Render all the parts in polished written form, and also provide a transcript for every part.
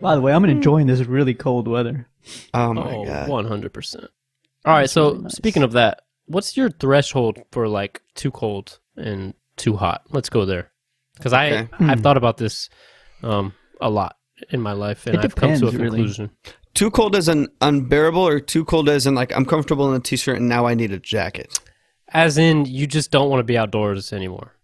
By the way, I'm enjoying this really cold weather. Oh my god. 100%. All right, so really nice. speaking of that, what's your threshold for like too cold and too hot? Let's go there. Because Okay. I've thought about this a lot in my life, and It I've come to a depends, really. conclusion. Too cold as an unbearable, or too cold as in like I'm comfortable in a t-shirt and now I need a jacket? As in, you just don't want to be outdoors anymore.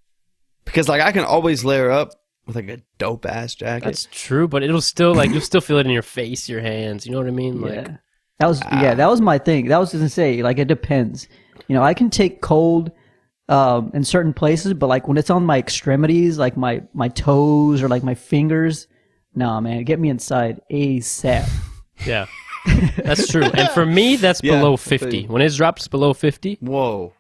Because like I can always layer up with like a dope ass jacket. That's true, but it'll still like you'll still feel it in your face, your hands. You know what I mean? Like, Yeah. That was my thing. That was just to say, like, it depends. You know, I can take cold in certain places, but like when it's on my extremities, like my toes or like my fingers, nah, man, get me inside ASAP. yeah, that's true. And for me, that's Yeah, below I feel 50. you. When it drops below 50, Whoa.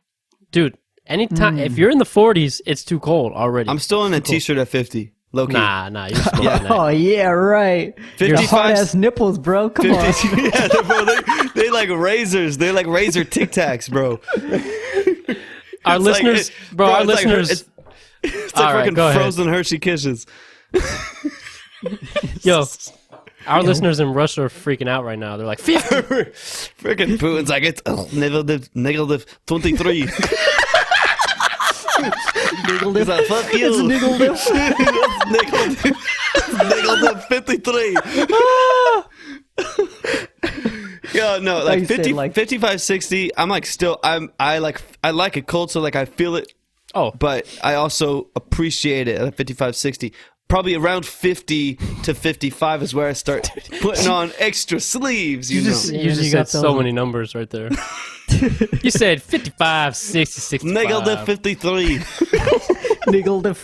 dude, anytime if you're in the 40s, it's too cold already. I'm still in a t-shirt at 50. Low key. Nah, you're smoking that. Oh yeah, right. Your 55 hard ass nipples, bro. Come on. 50, yeah, bro, they like razors. They like razor Tic Tacs, bro. Our It's listeners, like, bro, our it's like- listeners. it's All like right, fucking go ahead. frozen Hershey Kisses. Yo, our listeners in Russia are freaking out right now. They're like, 50. Freaking Putin's like, it's negative 23. Niggle He's dip. like, fuck you. It's niggle dip. Negative 53. Yo, no, you like said, 50, like- 55, 60. I'm like still, I like it cold, so like I feel it, Oh, but I also appreciate it at 55, 60. Probably around 50 to 55 is where I start putting on extra sleeves, you know. Yeah, you just you said got so those- many numbers right there. You said 55, 60, 65. Negative 53. Niggle dip.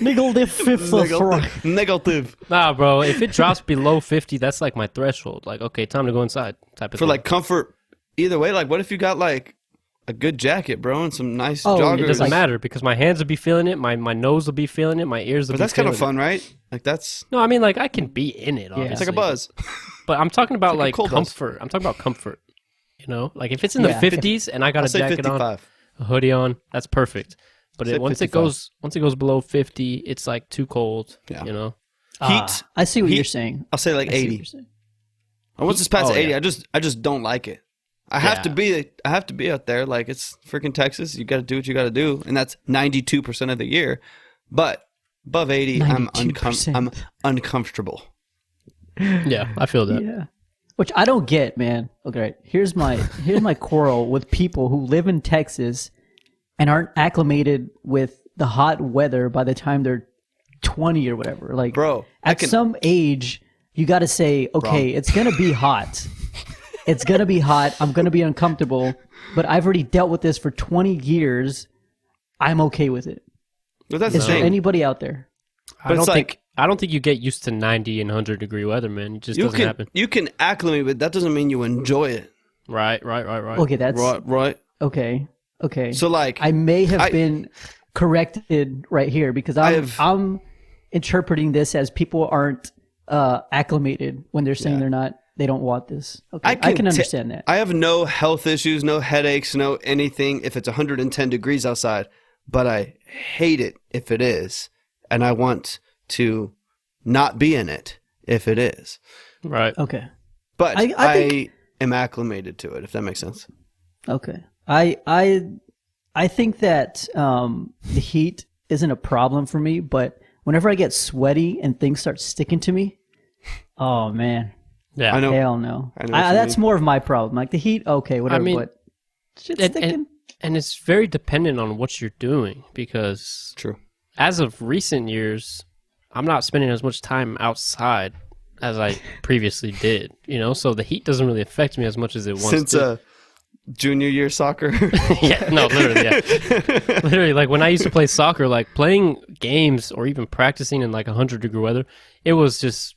Niggle dip fifth of Negative. Nah, bro, if it drops below 50, that's like my threshold. Like, okay, time to go inside type of For thing. like comfort, either way, like what if you got like a good jacket, bro, and some nice Oh, joggers? It doesn't matter because my hands will be feeling it, my nose will be feeling it, my ears will But be that's kind feeling of fun, right? Like that's, it. No, I mean, like, I can be in it, obviously. it's like a buzz. But I'm talking about, like a like, cold buzz. comfort. I'm talking about comfort, you know? Like, if it's in Yeah. the 50s and I got I'll a say jacket 55. on, a hoodie on, that's perfect. But Say once 55. it goes below 50, it's, like, too cold, Yeah. you know? Heat, I see what Heat- you're saying. I'll say like I see what 80. you're saying. And once it's past Oh, 80, yeah. I just don't like it. I have to Yeah. be out there. Like it's freaking Texas. You got to do what you got to do, and that's 92% of the year. But above 80, I'm 92%. uncomfortable. Yeah, I feel that. Yeah. Which I don't get, man. Okay, here's my quarrel with people who live in Texas and aren't acclimated with the hot weather by the time they're 20 or whatever. Like, Bro, I at can- some age, you got to say, okay, Wrong. it's gonna be hot. It's gonna be hot. I'm gonna be uncomfortable. But I've already dealt with this for 20 years. I'm okay with it. But that's Is the there thing. anybody out there? But it's like I don't think you get used to 90 and 100 degree weather, man. It just doesn't happen. you can acclimate, but that doesn't mean you enjoy it. Right. Okay, that's Right. okay. Okay. So like, I may have been corrected right here because I'm interpreting this as people aren't acclimated when they're saying they don't want this. Okay, I can understand that. I have no health issues, no headaches, no anything if it's 110 degrees outside, but I hate it if it is, and I want to not be in it if it is. Right. Okay. But I I think- am acclimated to it, if that makes sense. Okay. I think that the heat isn't a problem for me, but whenever I get sweaty and things start sticking to me, oh man, Yeah. I know. hell no. I know what you That's mean. more of my problem. Like the heat, okay, whatever. mean, but shit's And, sticking. and it's very dependent on what you're doing because True. as of recent years, I'm not spending as much time outside as I previously did, you know? So the heat doesn't really affect me as much as it once Since did. junior year soccer. Yeah, no, literally, yeah. Literally, like when I used to play soccer, like playing games or even practicing in like 100-degree weather, it was just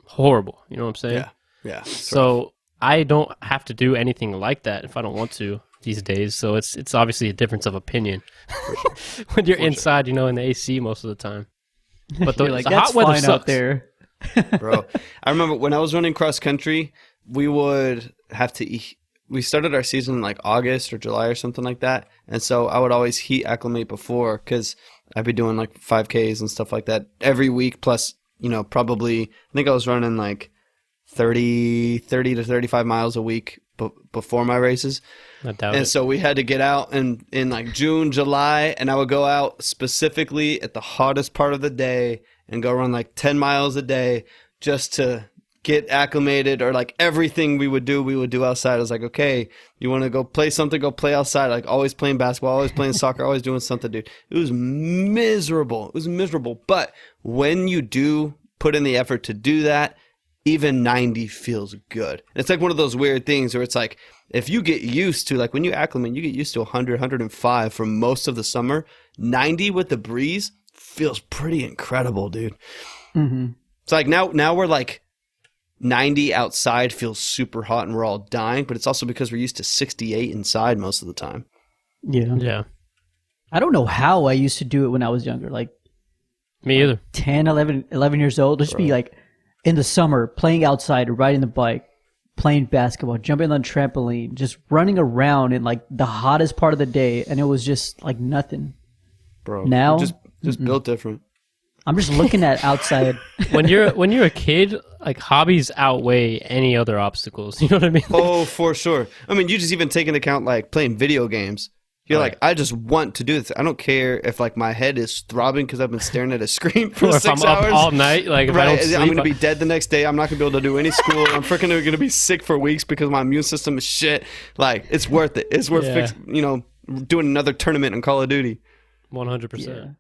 horrible. You know what I'm saying? Yeah. Yeah. So I don't have to do anything like that if I don't want to these days. So it's obviously a difference of opinion when you're inside, you know, in the AC most of the time. But the, You're like, the that's hot weather fine sucks. out there. Bro, I remember when I was running cross country, we would have to eat. We started our season in like August or July or something like that. And so I would always heat acclimate before because I'd be doing like 5Ks and stuff like that every week plus probably, I think I was running like 30 to 35 miles a week before my races. I doubt And it. so we had to get out in like June, July, and I would go out specifically at the hottest part of the day and go run like 10 miles a day just to get acclimated, or like everything we would do outside. I was like, okay, you want to go play something, go play outside. Like always playing basketball, always playing soccer, always doing something, dude. It was miserable. It was miserable. But when you do put in the effort to do that, even 90 feels good. It's like one of those weird things where it's like, if you get used to, like when you acclimate, you get used to 100, 105 for most of the summer, 90 with the breeze feels pretty incredible, dude. Mm-hmm. It's like now we're like 90 outside feels super hot and we're all dying, but it's also because we're used to 68 inside most of the time. Yeah. Yeah. I don't know how I used to do it when I was younger, like Me either. 10, 11 years old. Just be like in the summer playing outside, riding the bike, playing basketball, jumping on trampoline, just running around in like the hottest part of the day, and it was just like nothing. Bro. Now just built different. I'm just looking at outside. When you're a kid, like hobbies outweigh any other obstacles. You know what I mean? Oh, for sure. I mean, you just even take into account like playing video games. You're like, I just want to do this. I don't care if like my head is throbbing because I've been staring at a screen for Or if 6 I'm hours up all night, like if I don't sleep, I'm going to be dead the next day. I'm not going to be able to do any school. I'm freaking going to be sick for weeks because my immune system is shit. Like, it's worth it. It's worth doing another tournament in Call of Duty. 100%. Yeah.